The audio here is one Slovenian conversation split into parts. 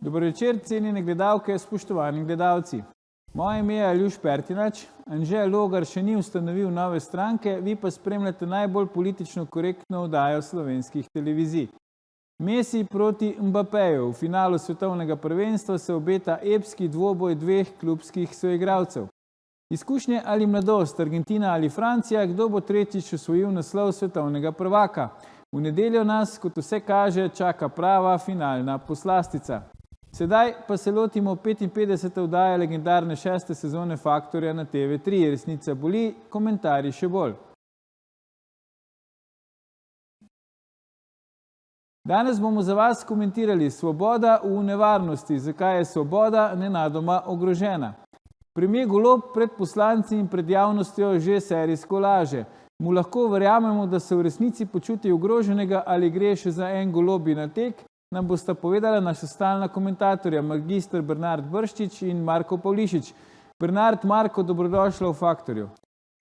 Dobro večer, cenjene gledalke, spoštovani gledalci. Moje ime je Aljuš Pertinač, Anže Logar še ni ustanovil nove stranke, vi pa spremljate najbolj politično korektno oddajo slovenskih televizij. Messi proti Mbappéju. V finalu svetovnega prvenstva se obeta epski dvoboj dveh klubskih soigralcev. Izkušnje ali mladost, Argentina ali Francija, kdo bo tretjič osvojil naslov svetovnega prvaka? V nedeljo nas, kot vse kaže, čaka prava finalna poslastica. Sedaj pa se lotimo 55. oddaje legendarne 6. sezone Faktorja na TV3. Resnica boli, komentarji še bolj. Danes bomo za vas komentirali svoboda v nevarnosti, zakaj je svoboda nenadoma ogrožena. Premier Golob pred poslanci in pred javnostjo že serijsko laže. Mu lahko verjamemo, da se v resnici počuti ogroženega ali gre še za en golobi natek, nam bosta povedala naša stalna komentatorja, magister Bernard Brščič in Marko Pavlišič. Bernard, Marko, dobrodošla v Faktorju.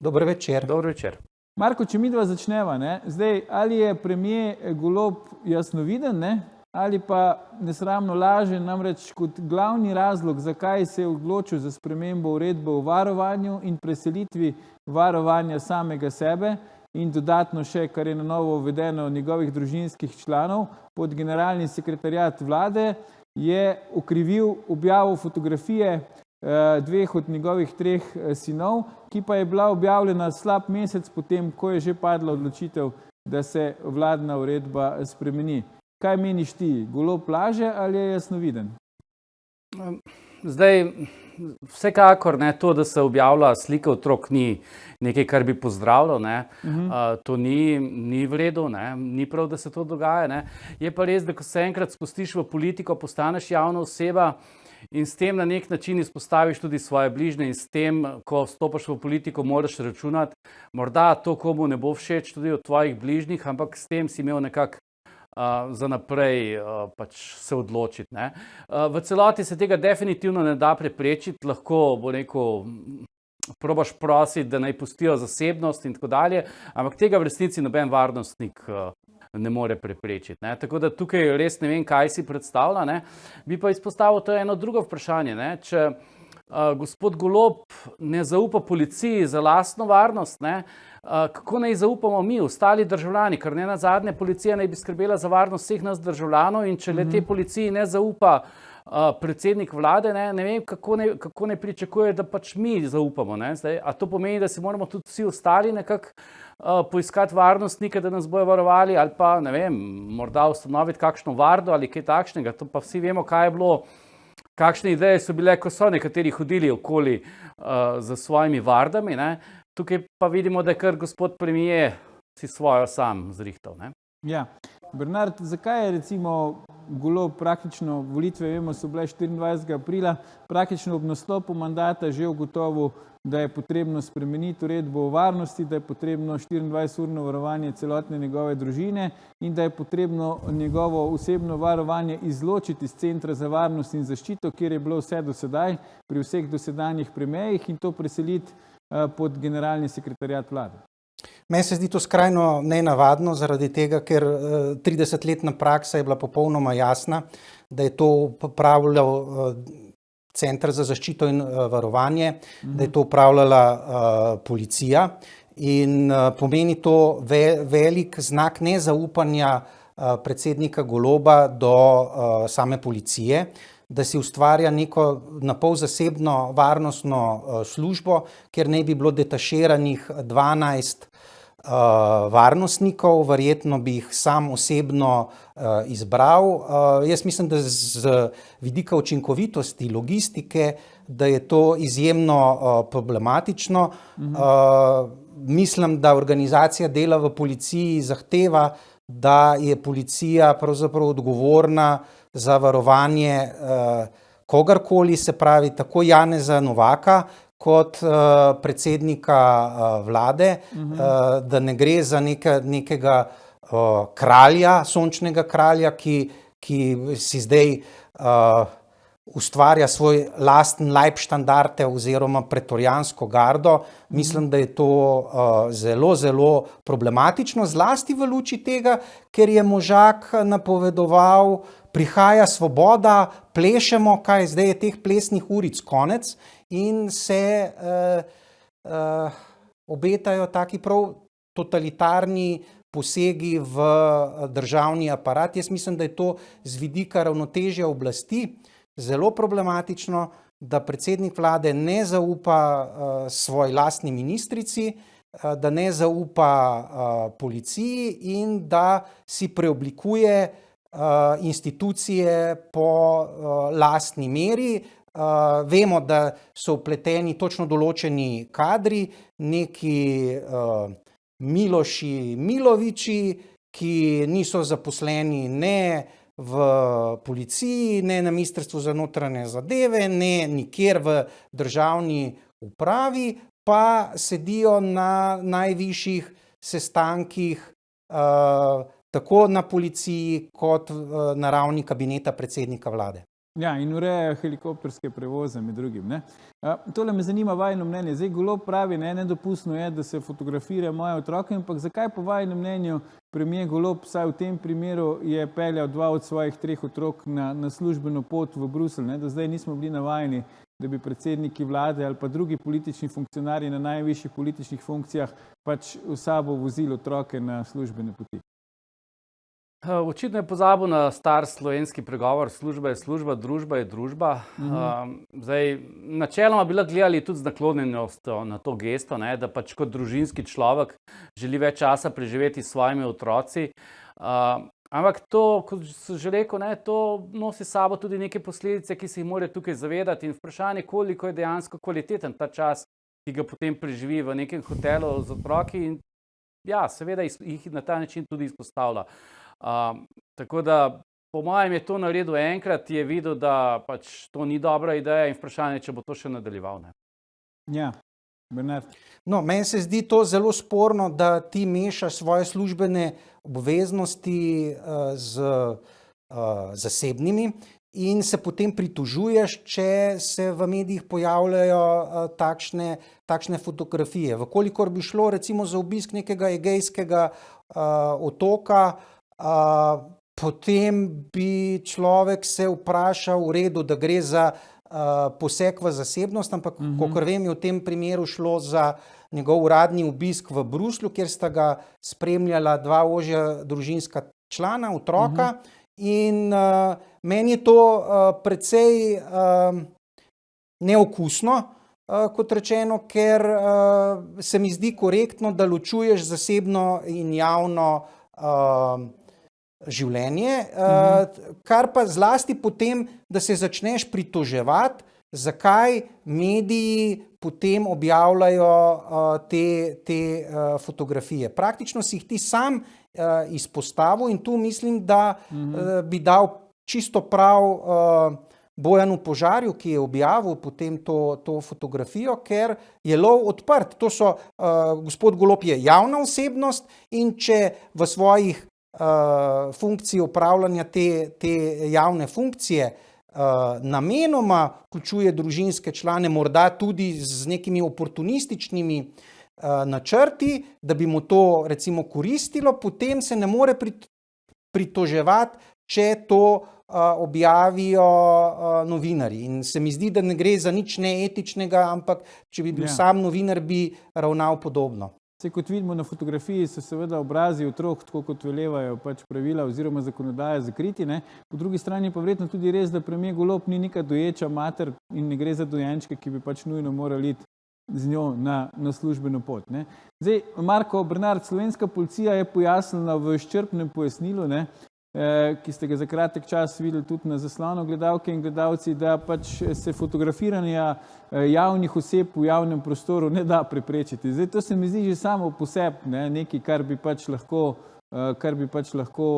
Dober večer. Dobro večer. Marko, če midva začneva, zdaj, ali je premier Golob jasnoviden, ali pa nesramno laže, namreč kot glavni razlog, zakaj se je odločil za spremembo uredbe o varovanju in preselitvi varovanja samega sebe in dodatno še, kar je na novo uvedeno njegovih družinskih članov pod generalni sekretariat vlade, je okrivil objavo fotografije dveh od njegovih 3 sinov, ki pa je bila objavljena slab mesec potem, ko je že padla odločitev, da se vladna uredba spremeni. Kaj meniš ti? Golob laže ali je jasnoviden? Zdaj, vsekakor to, da se objavlja slike otrok, ni nekaj, kar bi pozdravljal. To ni v redu, ni prav, da se to dogaja. Je pa res, da ko se enkrat spustiš v politiko, postaneš javna oseba in s tem na nek način izpostaviš tudi svoje bližnje in s tem, ko stopaš v politiko, moraš računati, morda to komu ne bo všeč tudi od tvojih bližnjih, ampak s tem si imel nekako za naprej se odločiti. V celoti se tega definitivno ne da preprečiti, lahko bo rekel, probaš prositi, da naj pustijo zasebnost in tako dalje, ampak tega v resnici noben varnostnik ne more preprečiti. Tako da tukaj res ne vem, kaj si predstavlja. Bi pa izpostavil to eno drugo vprašanje. Če gospod Golob ne zaupa policiji za lastno varnost, kako naj zaupamo mi, ostali državljani, ker ne nazadnje policija naj bi skrbela za varnost vseh nas državljanov in če le te policiji ne zaupa predsednik vlade, ne vem, kako naj pričakuje, da pač mi zaupamo. A to pomeni, da si moramo tudi vsi ostali nekako poiskati varnostnike, da nas bojo varovali ali pa, ne vem, morda ustanoviti kakšno vardo ali kaj takšnega. To pa vsi vemo, kaj je bilo, kakšne ideje so bile, ko so nekateri hodili okoli za svojimi vardami. Tukaj pa vidimo, da je kar gospod premier si svojo sam zrihtal. Ja. Bernard, zakaj je recimo Golob praktično, volitve vemo, so bile 24. aprila, praktično ob nastopu mandata že ugotovil, da je potrebno spremeniti uredbo o varnosti, da je potrebno 24-urno varovanje celotne njegove družine in da je potrebno njegovo osebno varovanje izločiti iz Centra za varnost in zaščito, kjer je bilo vse do sedaj, pri vseh dosedanjih premierjih in to preseliti pod generalni sekretariat vlade? Meni se zdi to skrajno nenavadno, zaradi tega, ker 30-letna praksa je bila popolnoma jasna, da je to upravljal Center za zaščito in varovanje, da je to upravljala policija in pomeni to velik znak nezaupanja predsednika Goloba do same policije, da si ustvarja neko napol zasebno varnostno službo, kjer naj bi bilo detaširanih 12 varnostnikov, verjetno bi jih sam osebno izbral. Jaz mislim, da z vidika učinkovitosti, logistike, da je to izjemno problematično. Mislim, da organizacija dela v policiji zahteva, da je policija pravzaprav odgovorna za varovanje kogarkoli, se pravi tako Janeza Novaka kot predsednika vlade, da ne gre za nekega kralja, sončnega kralja, ki si zdaj ustvarja svoj lasten Leibstandarte oziroma pretorijansko gardo. Mislim, da je to zelo, zelo problematično, zlasti v luči tega, ker je Možak napovedoval prihaja svoboda, plešemo, kaj zdaj je teh plesnih uric konec in se obetajo taki prav totalitarni posegi v državni aparat. Jaz mislim, da je to z vidika ravnotežja oblasti zelo problematično, da predsednik vlade ne zaupa svoji lastni ministrici, da ne zaupa policiji in da si preoblikuje institucije po lastni meri. Vemo, da so vpleteni točno določeni kadri, neki Miloši Miloviči, ki niso zaposleni ne v policiji, ne na Ministrstvu za notranje zadeve, ne nikjer v državni upravi, pa sedijo na najvišjih sestankih tako na policiji kot na ravni kabineta predsednika vlade. Ja, in urejajo helikopterske prevoze med drugim, ne. Tole me zanima vajino mnenje. Zdaj Golob pravi, nedopustno je, da se fotografira moje otroke, ampak zakaj po vajinem mnenju premier Golob, vsaj v tem primeru, je peljal 2 od svojih 3 otrok na službeno pot v Bruselj, ne. Do zdaj nismo bili navajeni, da bi predsedniki vlade ali pa drugi politični funkcionarji na najvišjih političnih funkcijah pač v sabo vozili otroke na službene poti. Očitno je pozabil na star slovenski pregovor, služba je služba, družba je družba. Zdaj, načeloma bi lahko gledali tudi z naklonjenostjo na to gesto, ne, da pač kot družinski človek želi več časa preživeti s svojimi otroci. Ampak to, kot sem že rekel, ne, to nosi s sabo tudi neke posledice, ki se jih mora tukaj zavedati, in vprašanje, koliko je dejansko kvaliteten ta čas, ki ga potem preživi v nekem hotelu z otroki, in ja, seveda jih na ta način tudi izpostavlja. Tako da, po mojem, je to naredil enkrat, je videl, da pač to ni dobra ideja, in vprašanje, če bo to še nadaljeval, ne. Ja, Bernard. No, meni se zdi to zelo sporno, da ti mešaš svoje službene obveznosti z zasebnimi in se potem pritožuješ, če se v medijih pojavljajo takšne fotografije. Vkolikor bi šlo recimo za obisk nekega egejskega otoka, potem bi človek se vprašal, v redu, da gre za poseg v zasebnost, ampak kakor vem, je v tem primeru šlo za njegov uradni obisk v Bruslju, kjer sta ga spremljala 2 ožja družinska člana, otroka, in meni je to precej neokusno, kot rečeno, ker se mi zdi korektno, da ločuješ zasebno in javno življenje, kar pa zlasti potem, da se začneš pritoževati, zakaj mediji potem objavljajo te fotografije. Praktično si jih ti sam izpostavil in tu mislim, da bi dal čisto prav Bojanu Požarju, ki je objavil potem to fotografijo, ker je lov odprt. To so, gospod Golob je javna osebnost in če v svojih funkciji upravljanja te javne funkcije namenoma vključuje družinske člane, morda tudi z nekimi oportunističnimi načrti, da bi mu to recimo koristilo, potem se ne more pritoževati, če to objavijo novinarji. In se mi zdi, da ne gre za nič neetičnega, ampak če bi bil sam novinar, bi ravnal podobno. Saj, kot vidimo na fotografiji, so seveda obrazi otrok, tako kot velevajo pač pravila oziroma zakonodaja, zakriti, ne. Po drugi strani pa verjetno tudi res, da premier Golob ni neka doječa mater in ne gre za dojenčke, ki bi pač nujno morali iti z njo na službeno pot, ne. Zdaj, Marko, Bernard, slovenska policija je pojasnila v izčrpnem pojasnilu, ne, ki ste ga za kratek čas videli tudi na zaslonu, gledalke in gledalci, da pač se fotografiranja javnih oseb v javnem prostoru ne da preprečiti. Zdaj, to se mi zdi že samo po sebi, ne, nekaj, kar bi pač lahko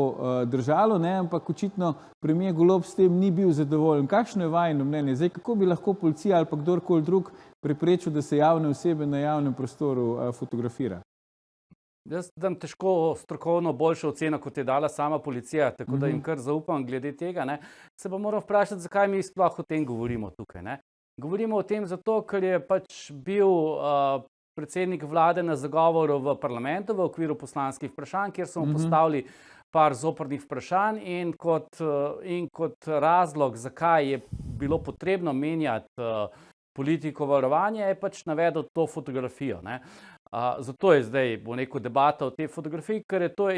držalo, ne, ampak očitno premier Golob s tem ni bil zadovoljen. Kakšno je vajino mnenje? Zdaj, kako bi lahko policija ali pa kdorkoli drug preprečil, da se javne osebe na javnem prostoru fotografira? Jaz dam težko strokovno boljšo oceno, kot je dala sama policija, tako da jim kar zaupam glede tega, ne. Se pa moram vprašati, zakaj mi sploh o tem govorimo tukaj, ne. Govorimo o tem zato, ker je pač bil predsednik vlade na zagovoru v parlamentu v okviru poslanskih vprašanj, kjer so mu postavili par zoprnih vprašanj in kot razlog, zakaj je bilo potrebno menjati politiko varovanja, je pač navedel to fotografijo, ne. Zato je zdaj, bom rekel, debata o tej fotografiji, ker je to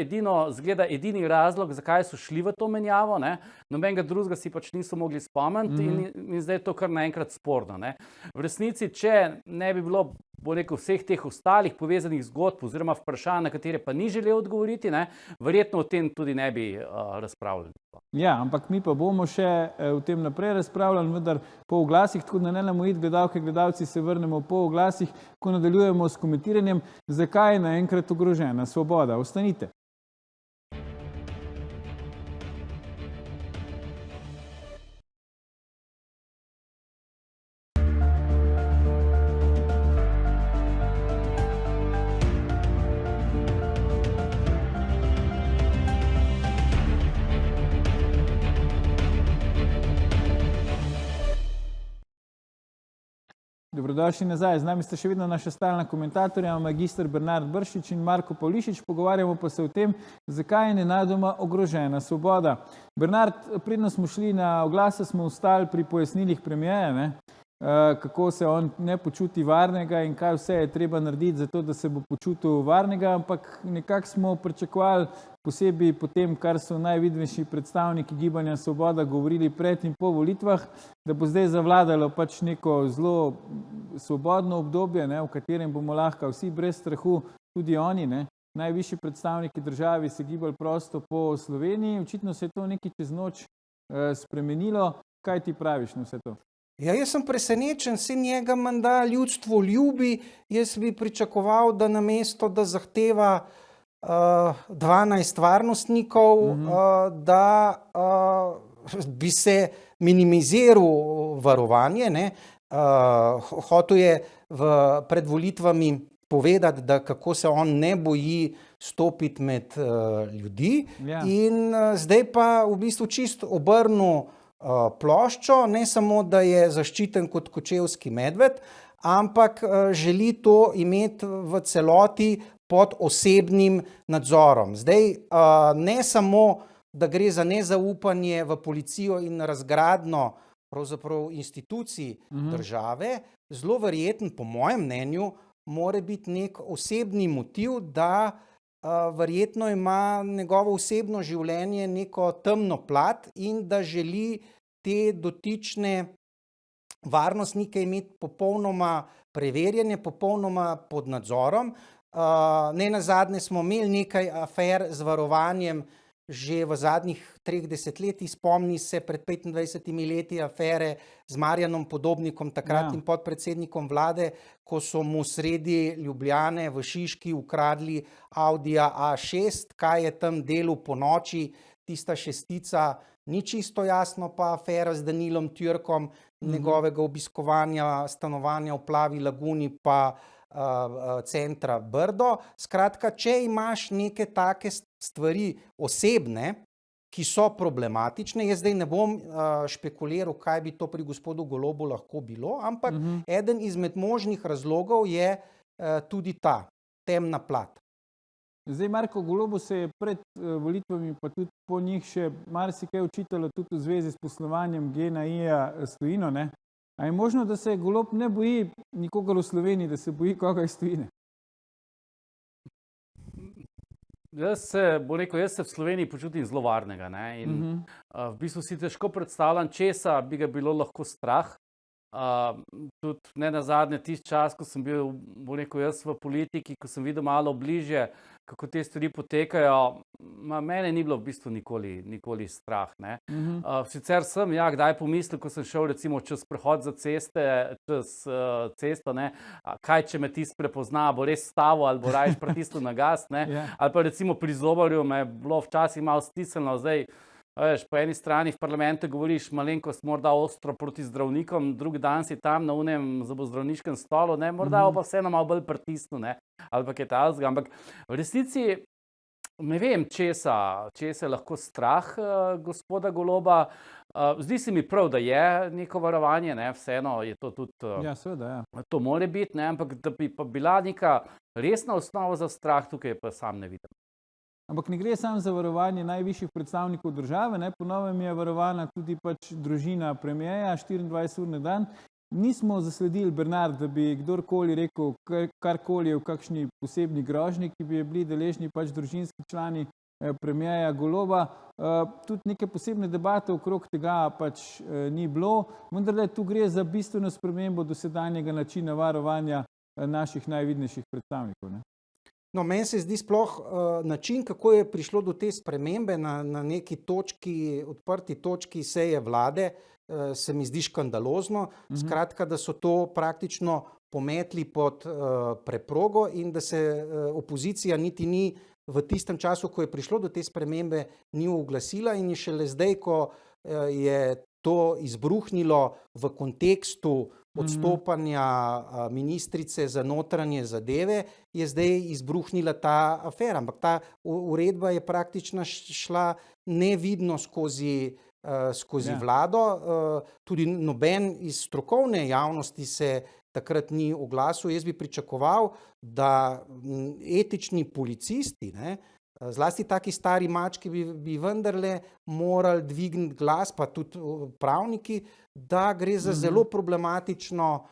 zgleda edini razlog, zakaj so šli v to menjavo, ne. Nobenega drugega si pač niso mogli spomniti in zdaj je to kar naenkrat sporno, ne. V resnici, če ne bi bilo, bom rekel, vseh teh ostalih povezanih zgodb oziroma vprašanj, na katere pa ni želel odgovoriti, ne, verjetno o tem tudi ne bi razpravljali. Ja, ampak mi pa bomo še o tem naprej razpravljali, vendar po oglasih, tako da ne nam uiti gledalke, gledalci, se vrnemo po oglasih, ko nadaljujemo s komentiranjem, zakaj je naenkrat ogrožena svoboda. Ostanite. Dobrodošli nazaj. Z nami sta še vedno naša stalna komentatorja, magister Bernard Bršič in Marko Pavlišič. Pogovarjamo pa se o tem, zakaj je nenadoma ogrožena svoboda. Bernard, predno smo šli na oglase, smo ostali pri pojasnilih premierja, ne? Kako se on ne počuti varnega in kaj vse je treba narediti za to, da se bo počutil varnega, ampak nekako smo pričakovali, posebej po tem, kar so najvidnejši predstavniki Gibanja Svoboda govorili pred in po volitvah, da bo zdaj zavladalo pač neko zelo svobodno obdobje, ne, v katerem bomo lahko vsi brez strahu, tudi oni, ne, najvišji predstavniki države se gibali prosto po Sloveniji. Očitno se je to nekaj čez noč spremenilo. Kaj ti praviš na vse to? Ja, jaz sem presenečen, se njega menda ljudstvo ljubi, jaz bi pričakoval, da namesto, da zahteva 12 varnostnikov, da bi se minimiziral varovanje, ne. Hotel je pred volitvami povedati, da kako se on ne boji stopiti med ljudi, in zdaj pa v bistvu čisto obrnil ploščo, ne samo, da je zaščiten kot kočevski medved, ampak želi to imeti v celoti pod osebnim nadzorom. Zdaj, ne samo, da gre za nezaupanje v policijo in razgradnjo pravzaprav institucij države, zelo verjeten, po mojem mnenju, mora biti nek osebni motiv, da verjetno ima njegovo osebno življenje neko temno plat in da želi te dotične varnostnike imeti popolnoma preverjene, popolnoma pod nadzorom. Nenazadnje smo imeli nekaj afer z varovanjem že v zadnjih 3 desetletjih, spomni se pred 25 leti afere z Marjanom Podobnikom, takratnim podpredsednikom vlade, ko so mu sredi Ljubljane v Šiški ukradli Audija A6, kaj je tam delal po noči, tista šestica, ni čisto jasno, pa afera z Danilom Türkom, njegovega obiskovanja stanovanja v Plavi laguni pa centra Brdo. Skratka, če imaš neke take stvari osebne, ki so problematične, jaz zdaj ne bom špekuliral, kaj bi to pri gospodu Golobu lahko bilo, ampak eden izmed možnih razlogov je tudi ta temna plat. Zdaj, Marko, Golobu se je pred volitvami, pa tudi po njih še marsikaj očitalo tudi v zvezi s poslovanjem GEN-I-ja s tujino, ne? A je možno, da se Golob ne boji nikogar v Sloveniji, da se boji koga iz tujine? Jaz se v Sloveniji počutim zelo varnega, ne, in v bistvu si težko predstavljam, česa bi ga bilo lahko strah. Tudi nenazadnje tisti čas, ko sem bil, bom rekel, jaz v politiki, ko sem videl malo bližje, kako te stvari potekajo, mene ni bilo v bistvu nikoli strah, ne. Sicer sem, kdaj pomislil, ko sem šel recimo čez prehod za čez cesto, ne, kaj če me tisti prepozna, bo res stavil ali bo raje pritisnil na gas, ne, ali pa recimo pri Zobarju me je bilo včasih malo stisnjeno, zdaj, veš, po eni strani v parlamentu govoriš malenkost morda ostro proti zdravnikom, drugi dan si tam na unem zobozdravniškem stolu, ne, morda pa vseeno malo bolj pritisnil, ne, ali pa kaj takega, ampak v resnici ne vem, česa je lahko strah gospoda Goloba. Zdi se mi prav, da je neko varovanje, ne, vseeno je to tudi, seveda, to more biti, ne, ampak da bi pa bila neka resna osnova za strah, tukaj pa sam ne vidim. Ampak ne gre samo za varovanje najvišjih predstavnikov države, ne, po novem je varovana tudi pač družina premierja 24 ur na dan. Nismo zasledili, Bernard, da bi kdorkoli rekel karkoli v kakšni posebni grožnji, ki bi bili deležni pač družinski člani premierja Goloba. Tudi neke posebne debate okrog tega pač ni bilo, vendar tu gre za bistveno spremembo dosedanjega načina varovanja naših najvidnejših predstavnikov. Ne? No, meni se zdi sploh način, kako je prišlo do te spremembe na neki točki, odprti točki seje vlade, se mi zdi škandalozno. Skratka, da so to praktično pometli pod preprogo in da se opozicija niti ni v tistem času, ko je prišlo do te spremembe, ni oglasila in je šele zdaj, ko je to izbruhnilo v kontekstu odstopanja ministrice za notranje zadeve, je zdaj izbruhnila ta afera. Ampak ta uredba je praktično šla nevidno skozi vlado. Tudi noben iz strokovne javnosti se takrat ni oglasil. Jaz bi pričakoval, da etični policisti, ne, zlasti taki stari mački bi vendarle morali dvigniti glas, pa tudi pravniki, da gre za zelo problematično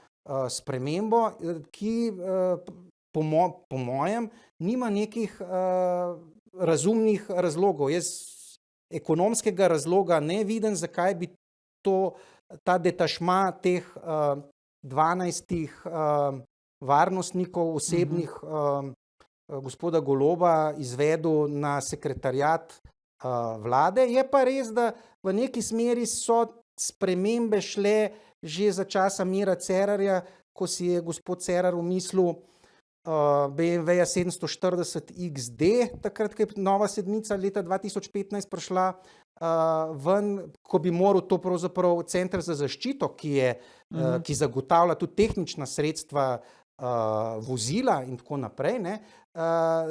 spremembo, ki po mojem nima nekih razumnih razlogov. Jaz ekonomskega razloga ne vidim, zakaj bi ta detašma teh 12 varnostnikov osebnih gospoda Goloba izvedel na sekretariat vlade. Je pa res, da v neki smeri so spremembe šle že za časa Mira Cerarja, ko si je gospod Cerar umislil BMW-ja 740 XD, takrat, ko je nova sedmica leta 2015 prišla ven, ko bi moral to pravzaprav Center za zaščito, ki zagotavlja tudi tehnična sredstva vozila in tako naprej, ne.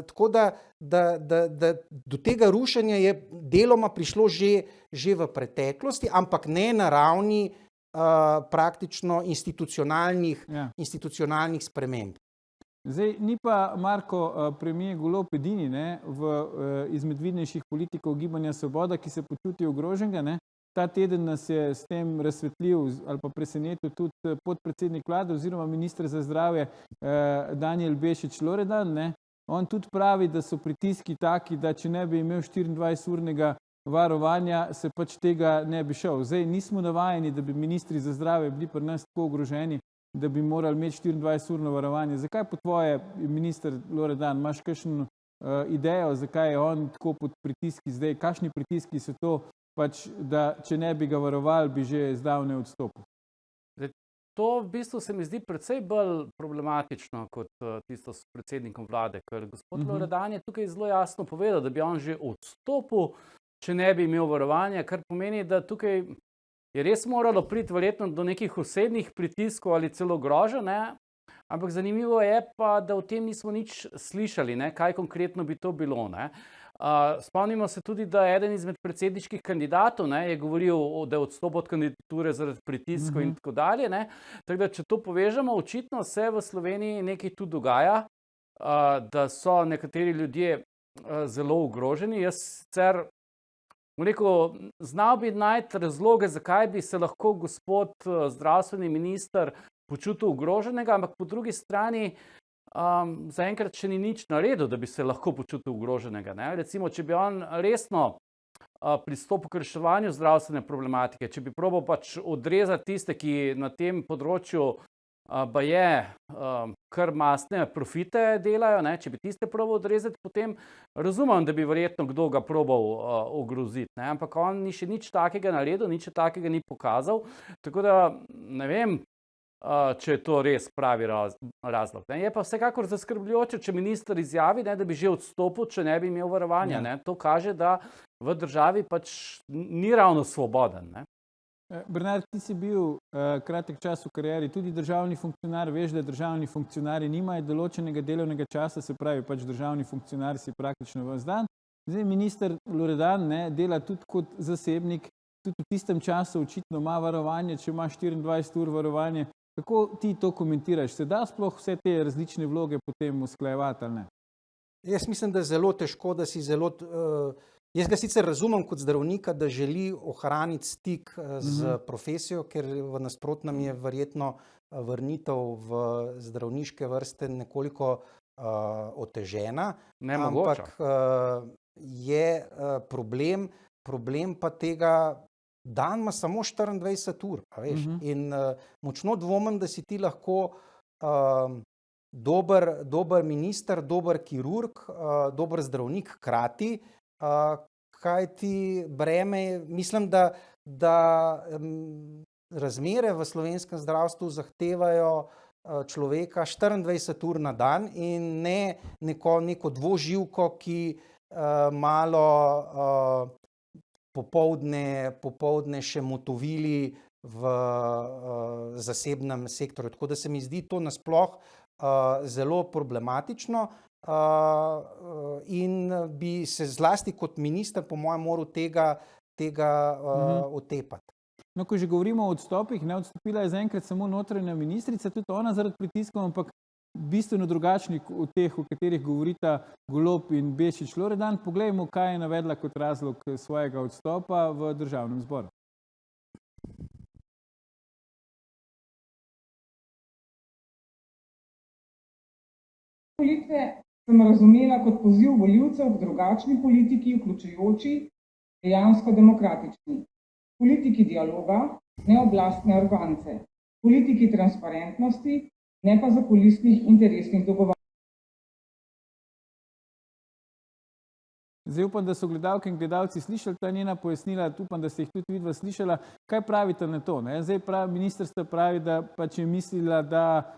Tako da do tega rušenja je deloma prišlo že v preteklosti, ampak ne na ravni praktično institucionalnih sprememb. Zdaj, ni pa Marko premier Golob edini, ne, izmed vidnejših politikov Gibanja Svoboda, ki se počuti ogroženega, ne. Ta teden nas je s tem razsvetlil ali pa presenetil tudi podpredsednik vlade oziroma minister za zdravje Danijel Bešič Loredan, ne. On tudi pravi, da so pritiski taki, da če ne bi imel 24-urnega varovanja, se pač tega ne bi šel. Zdaj, nismo navajeni, da bi ministri za zdravje bili pri nas tako ogroženi, da bi morali imeti 24-urno varovanje. Zakaj po tvoje, minister Loredan, imaš kakšno idejo, zakaj je on tako pod pritiski zdaj? Kakšni pritiski so to, pač, da če ne bi ga varovali, bi že zdavnaj odstopil? To v bistvu se mi zdi precej bolj problematično kot tisto s predsednikom vlade, ker gospod Loredan je tukaj zelo jasno povedal, da bi on že odstopil, če ne bi imel varovanja, kar pomeni, da tukaj je res moralo priti verjetno do nekih osebnih pritiskov ali celo groženj, ne? Ampak zanimivo je pa, da o tem nismo nič slišali, ne? Kaj konkretno bi to bilo, ne? Spomnimo se tudi, da eden izmed predsedniških kandidatov, ne, je govoril, da je odstopil od kandidature zaradi pritiskov in tako dalje, ne. Tako da, če to povežemo, očitno se v Sloveniji nekaj tu dogaja, da so nekateri ljudje zelo ogroženi. Jaz sicer znal bi najti razloge, zakaj bi se lahko gospod zdravstveni minister počutil ogroženega, ampak po drugi strani zaenkrat še ni nič naredil, da bi se lahko počutil ogroženega, ne. Recimo, če bi on resno pristopil k reševanju zdravstvene problematike, če bi probal pač odrezati tiste, ki na tem področju baje kar mastne profite delajo, ne, če bi tiste probal odrezati, potem razumem, da bi verjetno kdo ga probal ogroziti, ne, ampak on ni še nič takega naredil, nič takega ni pokazal, tako da ne vem, če je to res pravi razlog. Ne. Je pa vsekakor zaskrbljujoče, če minister izjavi, ne, da bi že odstopil, če ne bi imel varovanja. Ne. To kaže, da v državi pač ni ravno svoboden. Ne. Bernard, ti si bil kratek čas v karieri tudi državni funkcionar, veš, da državni funkcionarji nimajo določenega delovnega časa, se pravi, pač državni funkcionar si praktično ves dan. Zdaj minister Loredan, ne, dela tudi kot zasebnik, tudi v tistem času očitno ima varovanje, če ima 24 ur varovanje. Kako ti to komentiraš? Se da sploh vse te različne vloge potem usklajevati ali ne? Jaz mislim, da je zelo težko, da si zelo. Jaz ga sicer razumem kot zdravnika, da želi ohraniti stik z profesijo, ker v nasprotnem je verjetno vrnitev v zdravniške vrste nekoliko otežena. Nemogoča. Ampak je problem pa tega, dan ima samo 24 ur, a veš. In močno dvomim, da si ti lahko dober minister, dober kirurg, dober zdravnik hkrati, kaj ti breme, mislim, da razmere v slovenskem zdravstvu zahtevajo človeka 24 ur na dan in ne neko dvoživko, ki malo popoldne še motovili v zasebnem sektorju. Tako da se mi zdi to nasploh zelo problematično in bi se zlasti kot minister po mojem moral tega otepati. No, ko že govorimo o odstopih, ne, odstopila je zaenkrat samo notranja ministrica, tudi ona zaradi pritiskov, ampak bistveno drugačnih od teh, o katerih govorita Golob in Bešič Loredan. Poglejmo, kaj je navedla kot razlog svojega odstopa v Državnem zboru. Volitve sem razumela kot poziv volivcev k drugačni politiki, vključujoči, dejansko demokratični. Politiki dialoga, ne oblastne arogance. Politiki transparentnosti, ne pa zakulisnih interesnih dogovorov. Zdaj upam, da so gledalke in gledalci slišali ta njena pojasnila, upam, da ste jih tudi vidva slišala. Kaj pravite na to? Ne? Zdaj ministrstva pravi, da pač je mislila, da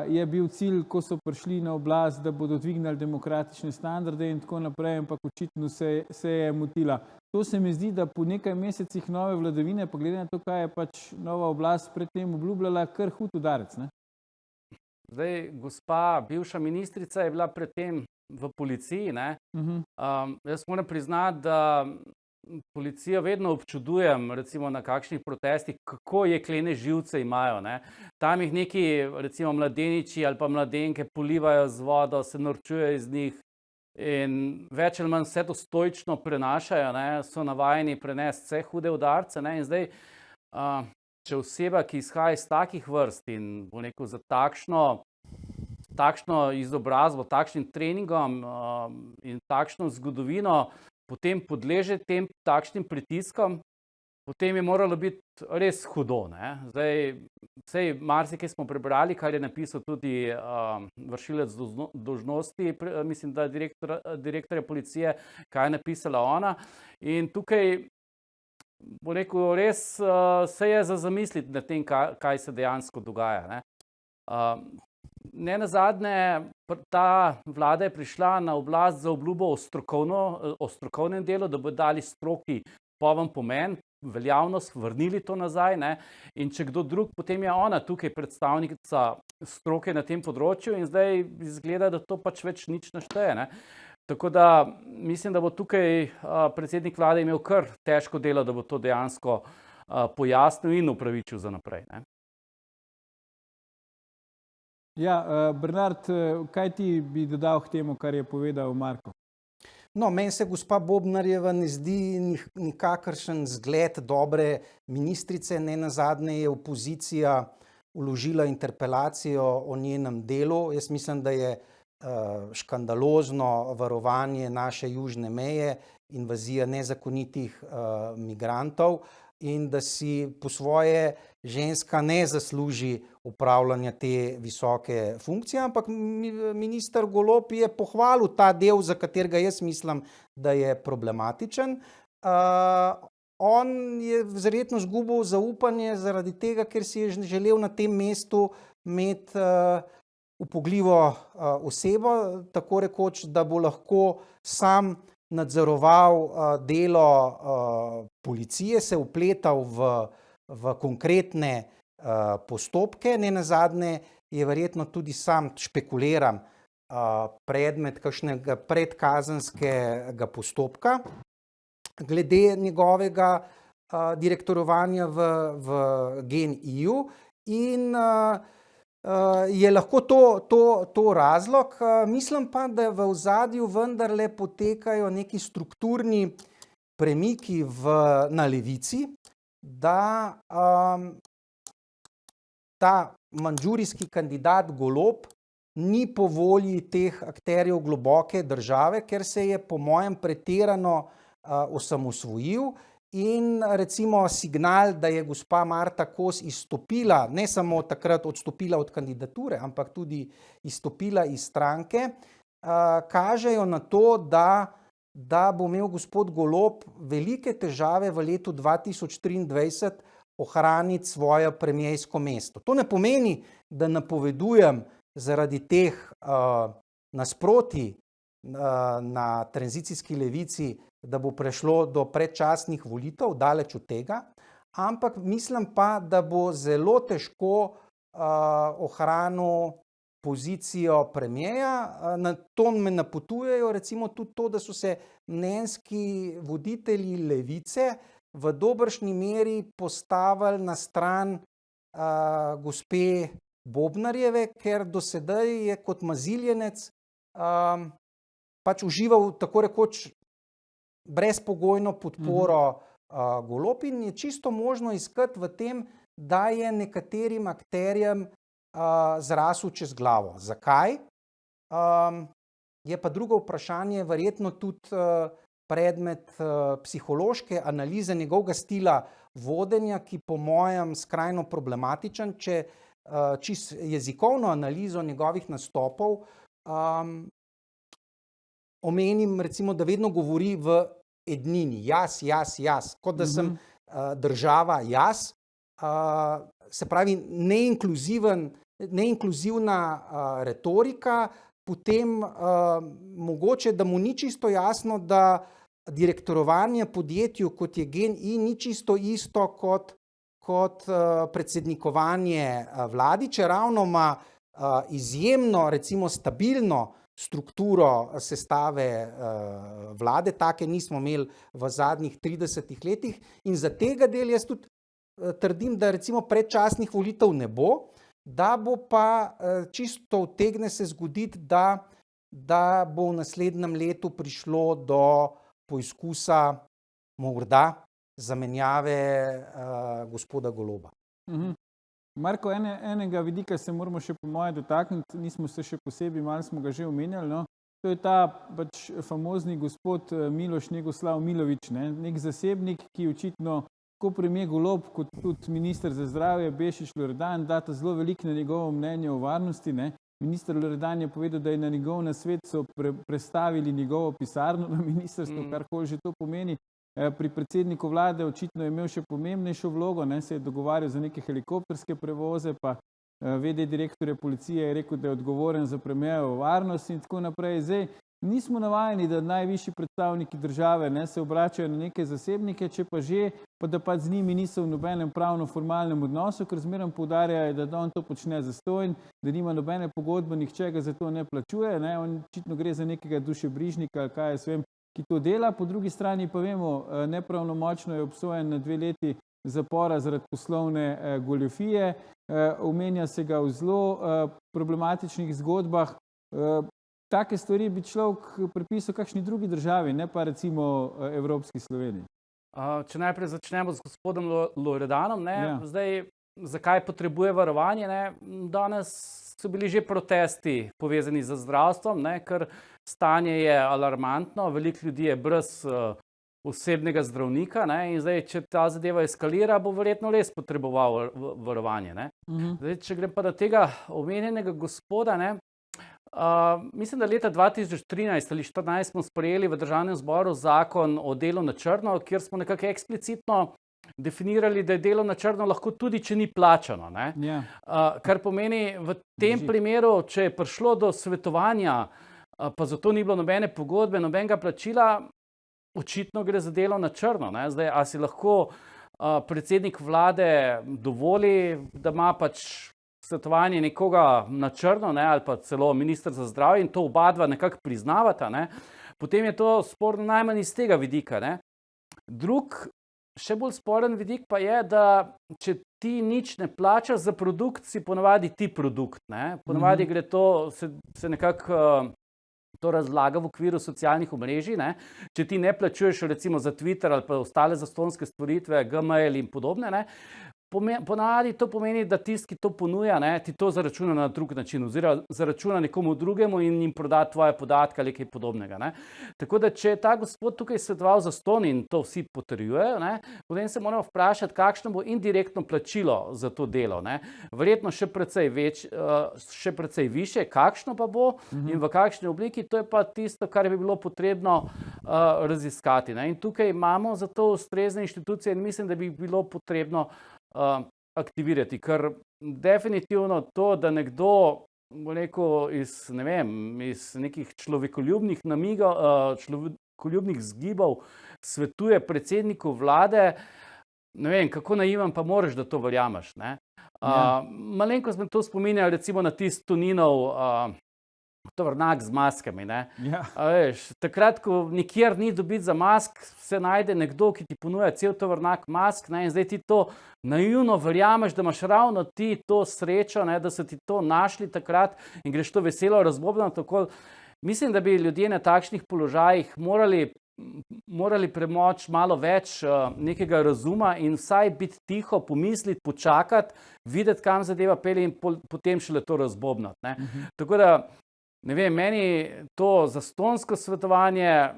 je bil cilj, ko so prišli na oblast, da bodo dvignili demokratične standarde in tako naprej, ampak očitno se je motila. To se mi zdi, da po nekaj mesecih nove vladavine, pa glede na to, kaj je pač nova oblast predtem obljubljala, kar hud udarec, ne? Zdaj, gospa bivša ministrica je bila predtem v policiji, ne? Jaz moram priznati, da policijo vedno občudujem, recimo na kakšnih protestih, kako jeklene živce imajo, ne. Tam jih neki, recimo mladeniči ali pa mladenke polivajo z vodo, se norčujejo iz njih in več ali manj vse to stoično prenašajo, ne, so navajeni prenesti vse hude udarce, ne, in zdaj, če oseba, ki izhaja iz takih vrst in bo rekel za takšno izobrazbo, takšnim treningom in takšno zgodovino, potem podleže tem takšnim pritiskom, potem je moralo biti res hudo, ne. Zdaj, saj marsikaj smo prebrali, kar je napisal tudi vršilec dolžnosti, mislim, da direktorja policije, kaj je napisala ona. In tukaj, bo rekel, res se je za zamisliti nad tem, kaj se dejansko dogaja, ne. Nenazadnje, ta vlada je prišla na oblast za obljubo o strokovnem delu, da bodo dali stroki poln pomen, veljavnost, vrnili to nazaj, ne? In če kdo drug, potem je ona tukaj predstavnica stroke na tem področju in zdaj izgleda, da to pač več nič ne šteje, ne? Tako da mislim, da bo tukaj predsednik vlade imel kar težko delo, da bo to dejansko pojasnil in upravičil za naprej, ne? Ja, Bernard, kaj ti bi dodal k temu, kar je povedal Marko? No, meni se gospa Bobnarjeva ne zdi nikakršen zgled dobre ministrice, nenazadnje je opozicija vložila interpelacijo o njenem delu. Jaz mislim, da je škandalozno varovanje naše južne meje, invazija nezakonitih migrantov in da si po svoje ženska ne zasluži upravljanja te visoke funkcije, ampak minister Golob je pohvalil ta del, za katerega jaz mislim, da je problematičen. On je verjetno izgubil zaupanje zaradi tega, ker si je želel na tem mestu imeti upogljivo osebo, tako rekoč, da bo lahko sam nadzoroval delo policije, se vpletal v konkretne postopke. Nenazadnje je verjetno tudi sam, špekuliram, predmet kakšnega predkazenskega postopka glede njegovega direktorovanja v GEN-I-ju in je lahko to razlog. Mislim pa, da v ozadju vendarle potekajo neki strukturni premiki na levici, da ta mandžurijski kandidat Golob ni po volji teh akterjev globoke države, ker se je po mojem pretirano osamosvojil. In recimo signal, da je gospa Marta Kos izstopila, ne samo takrat odstopila od kandidature, ampak tudi izstopila iz stranke, kažejo na to, da bo imel gospod Golob velike težave v letu 2023 ohraniti svoje premiersko mesto. To ne pomeni, da napovedujem zaradi teh nasprotij na tranzicijski levici, da bo prešlo do predčasnih volitev, daleč od tega, ampak mislim pa, da bo zelo težko ohranil pozicijo premierja. Na to me napotujejo recimo tudi to, da so se mnenjski voditelji levice v dobršni meri postavili na stran gospe Bobnarjeve, ker do sedaj je kot maziljenec pač užival tako rekoč brezpogojno podporo Golob in je čisto možno iskati v tem, da je nekaterim akterjem zrasel čez glavo. Zakaj? Je pa drugo vprašanje verjetno tudi predmet psihološke analize njegovega stila vodenja, ki po mojem skrajno problematičen. Če čisto jezikovno analizo njegovih nastopov omenim recimo, da vedno govori v ednini, jaz, kot da sem država jaz, se pravi neinkluzivna retorika, potem mogoče, da mu ni čisto jasno, da direktorovanje podjetju, kot je GEN-I, ni čisto isto kot predsednikovanje vladi, če ravno ima izjemno, recimo stabilno strukturo sestave vlade, take nismo imeli v zadnjih 30 letih in za tega del jaz tudi trdim, da recimo predčasnih volitev ne bo, da bo pa čisto utegne se zgoditi, da bo v naslednjem letu prišlo do poizkusa morda zamenjave gospoda Goloba. Marko, enega vidika se moramo še po moje dotakniti, nismo se še posebej, malo smo ga že omenjali, no? To je ta pač famozni gospod Miloš Njegoslav Milović, nek zasebnik, ki očitno tako premier Golob kot tudi minister za zdravje Bešič Loredan data zelo veliko na njegovo mnenje o varnosti. Minister Loredan je povedal, da je na njegov nasvet so prestavili njegovo pisarno na ministrstvo, karkoli že to pomeni. Pri predsedniku vlade očitno je imel še pomembnejšo vlogo, se je dogovarjal za neke helikopterske prevoze, pa v.d. direktorja policije je rekel, da je odgovoren za premierjevo varnost in tako naprej. Zdaj, nismo navajeni, da najvišji predstavniki države se obračajo na neke zasebnike, če pa že, pa da pač z njimi niso v nobenem pravno-formalnem odnosu, ker zmeraj poudarjajo, da on to počne zastonj, da nima nobene pogodbe, nihče ga za to ne plačuje, on očitno gre za nekega dušebrižnika, kaj jaz vem, ki to dela. Po drugi strani pa vemo, nepravnomočno je obsojen na 2 leti zapora zaradi poslovne goljufije, omenja se ga v zelo problematičnih zgodbah. Take stvari bi človek pripisal kakšni drugi državi, ne pa recimo Evropski Sloveniji. Če najprej začnemo z gospodom Loredanom, zdaj, zakaj potrebuje varovanje? Danes so bili že protesti povezani z zdravstvom, ker stanje je alarmantno, veliko ljudi je brez osebnega zdravnika in zdaj, če ta zadeva eskalira, bo verjetno res potreboval varovanje. Zdaj, če grem pa do tega omenjenega gospoda, mislim, da leta 2013 ali 2014 smo sprejeli v Državnem zboru zakon o delu na črno, kjer smo nekako eksplicitno definirali, da je delo na črno lahko tudi, če ni plačano. Kar pomeni v tem primeru, če je prišlo do svetovanja, pa zato ni bilo nobene pogodbe, nobenega plačila, očitno gre za delo na črno. Zdaj, a si lahko predsednik vlade dovoli, da ima pač svetovanje nekoga na črno, ali pa celo minister za zdravje in to oba dva nekako priznavata, potem je to sporno najmanj iz tega vidika. Drug še bolj sporen vidik pa je, da če ti nič ne plačaš za produkt, si ponavadi ti produkt. Ne? Ponavadi gre to, se nekako to razlaga v okviru socialnih omrežij. Ne? Če ti ne plačuješ recimo za Twitter ali pa ostale zastonjske storitve, Gmail in podobne, ne? Ponavadi to pomeni, da tisti, ki to ponuja, ne, ti to zaračuna na drug način oziroma zaračuna nekomu drugemu in jim proda tvoje podatke ali kaj podobnega. Ne. Tako da, če je ta gospod tukaj svetoval zastonj in to vsi potrjujejo, ne, potem se moramo vprašati, kakšno bo indirektno plačilo za to delo. Ne. Verjetno še precej više, kakšno pa bo in v kakšni obliki, to je pa tisto, kar bi bilo potrebno raziskati. Ne. In tukaj imamo za to ustrezne inštitucije in mislim, da bi bilo potrebno aktivirati, ker definitivno to, da nekdo iz nekih človekoljubnih namigov, človekoljubnih zgibov svetuje predsedniku vlade, ne vem, kako naivan pa moraš, da to verjameš. Ne? Malenkost me to spominja recimo na tisti Toninov tovornjak z maskami. Ne? Ja. Veš, takrat, ko nikjer ni dobiti za mask, se najde nekdo, ki ti ponuja cel tovornjak mask, ne? In zdaj ti to naivno verjameš, da imaš ravno ti to srečo, ne? Da so ti to našli takrat in greš to veselo razbobno. Mislim, da bi ljudje na takšnih položajih morali premoč malo več nekega razuma in vsaj biti tiho, pomisliti, počakati, videti, kam zadeva pelje in potem šele to razbobnati. Ne? Tako da ne vem, meni to zastonjsko svetovanje,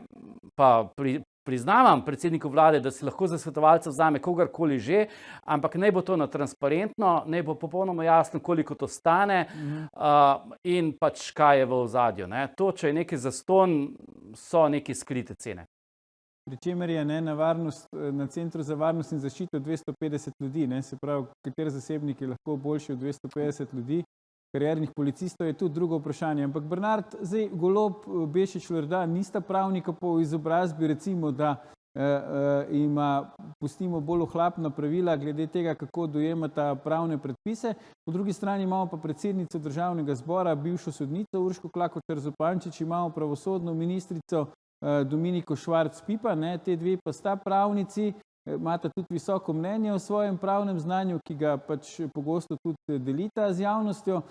pa priznavam predsedniku vlade, da si lahko za svetovalca vzame kogarkoli že, ampak naj bo to na transparentno, naj bo popolnoma jasno, koliko to stane in pač kaj je v ozadju. Ne. To, če je nekaj zastonj, so neke skrite cene. Pričemer je na Centru za varnost in zaščito 250 ljudi, ne, se pravi, kateri zasebnik je lahko boljši od 250 ljudi. Kariernih policistov je tudi drugo vprašanje. Ampak Bernard, zdaj Golob, Bešič, Loredan nista pravnika po izobrazbi, recimo, da pustimo bolj ohlapna pravila glede tega, kako dojemata pravne predpise. Po drugi strani imamo pa predsednico Državnega zbora, bivšo sodnico Urško Klakočar Zupančič, imamo pravosodno ministrico Dominiko Švarc Pipan, ne, te dve pa sta pravnici, imata tudi visoko mnenje o svojem pravnem znanju, ki ga pač pogosto tudi delita z javnostjo.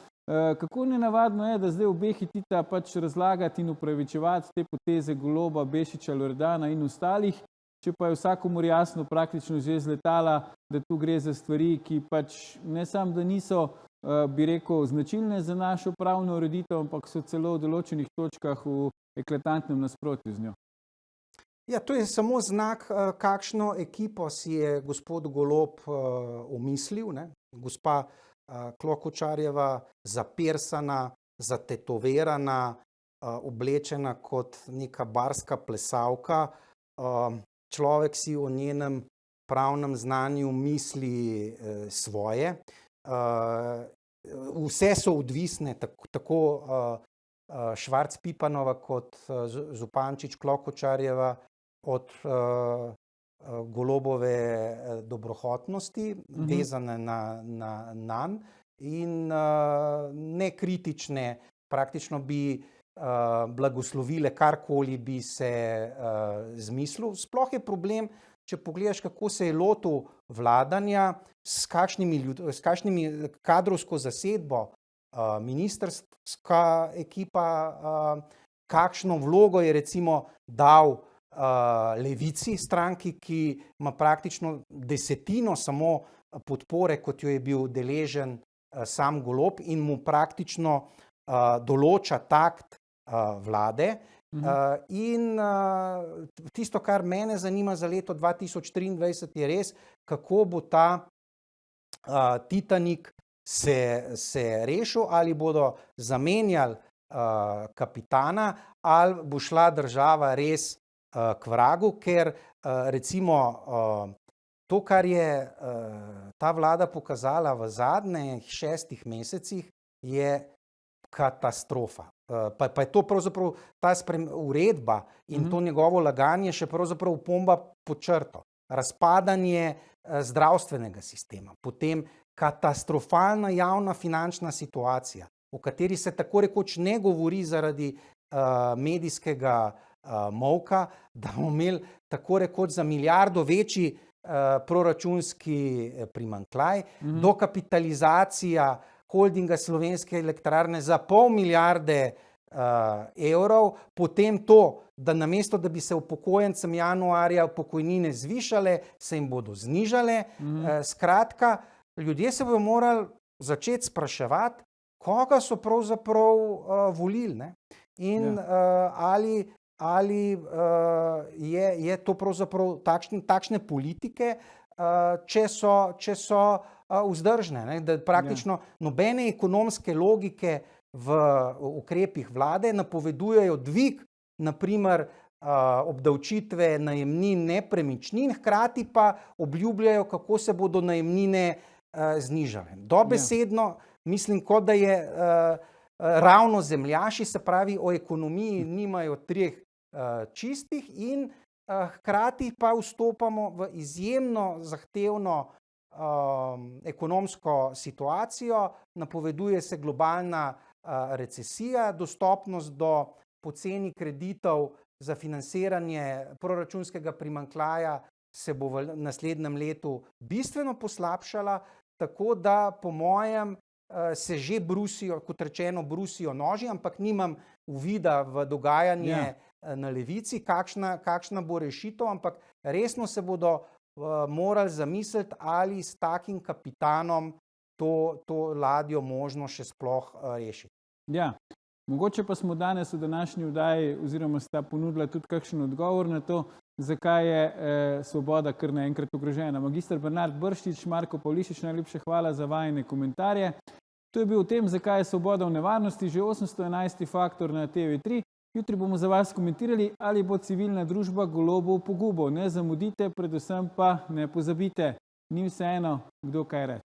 Kako nenavadno je, da zdaj obe hitita pač razlagati in upravičevati te poteze Goloba, Bešiča, Loredana in ostalih, če pa je vsakomur jasno praktično že z letala, da tu gre za stvari, ki pač ne samo, da niso, bi rekel, značilne za našo pravno ureditev, ampak so celo v določenih točkah v eklatantnem nasprotju z njo. Ja, to je samo znak, kakšno ekipo si je gospod Golob omislil. Ne? Gospa Klokočarjeva, zapersana, zatetovirana, oblečena kot neka barska plesalka. Človek si o njenem pravnem znanju misli svoje. Vse so odvisne, tako Švarc Pipanova kot Zupančič Klokočarjeva od Golobove dobrohotnosti, vezane na nanj in nekritične, praktično bi blagoslovile karkoli bi se zmislil. Sploh je problem, če pogledaš, kako se je lotil vladanja, s kakšnimi kadrovsko zasedbo ministrska ekipa, kakšno vlogo je recimo dal Levici, stranki, ki ima praktično desetino samo podpore, kot jo je bil deležen sam Golob in mu praktično določa takt vlade. In tisto, kar mene zanima za leto 2023, je res, kako bo ta Titanik se rešil, ali bodo zamenjali kapitana, ali bo šla država res k vragu, ker recimo to, kar je ta vlada pokazala v zadnjih 6 mesecih, je katastrofa. Pa je to pravzaprav ta uredba in to njegovo laganje še pravzaprav opomba pod črto. Razpadanje zdravstvenega sistema, potem katastrofalna javna finančna situacija, o kateri se tako rekoč ne govori zaradi medijskega molka, da bomo imeli tako rekoč za milijardo večji proračunski primanjkljaj, dokapitalizacija holdinga Slovenske elektrarne za pol milijarde evrov, potem to, da namesto, da bi se upokojencem januarja pokojnine zvišale, se jim bodo znižale. Skratka, ljudje se bodo morali začeti spraševati, koga so pravzaprav volili, ne? In ali je to pravzaprav takšne politike, če so vzdržne, ne? Da praktično nobene ekonomske logike v ukrepih vlade napovedujejo dvig, naprimer obdavčitve najemnin nepremičnin, hkrati pa obljubljajo, kako se bodo najemnine znižale. Dobesedno mislim, kot da je ravno zemljaši, se pravi o ekonomiji nimajo treh čistih in hkrati pa vstopamo v izjemno zahtevno ekonomsko situacijo, napoveduje se globalna recesija, dostopnost do poceni kreditov za financiranje proračunskega primanjkljaja se bo v naslednjem letu bistveno poslabšala, tako da po mojem se že brusijo, kot rečeno, brusijo noži, ampak nimam uvida v dogajanje na levici, kakšna bo rešitev, ampak resno se bodo morali zamisliti, ali s takim kapitanom to ladjo možno še sploh rešiti. Ja, mogoče pa smo danes v današnji oddaji oziroma sta ponudila tudi kakšen odgovor na to, zakaj je svoboda kar naenkrat ogrožena. Magister Bernard Brščič, Marko Pavlišič, najlepše hvala za vajine komentarje. To je bil o tem, zakaj je svoboda v nevarnosti, že 811. faktor na TV3. Jutri bomo za vas komentirali, ali bo civilna družba Golobov pogubo. Ne zamudite, predvsem pa ne pozabite, ni vseeno, kdo kaj reče.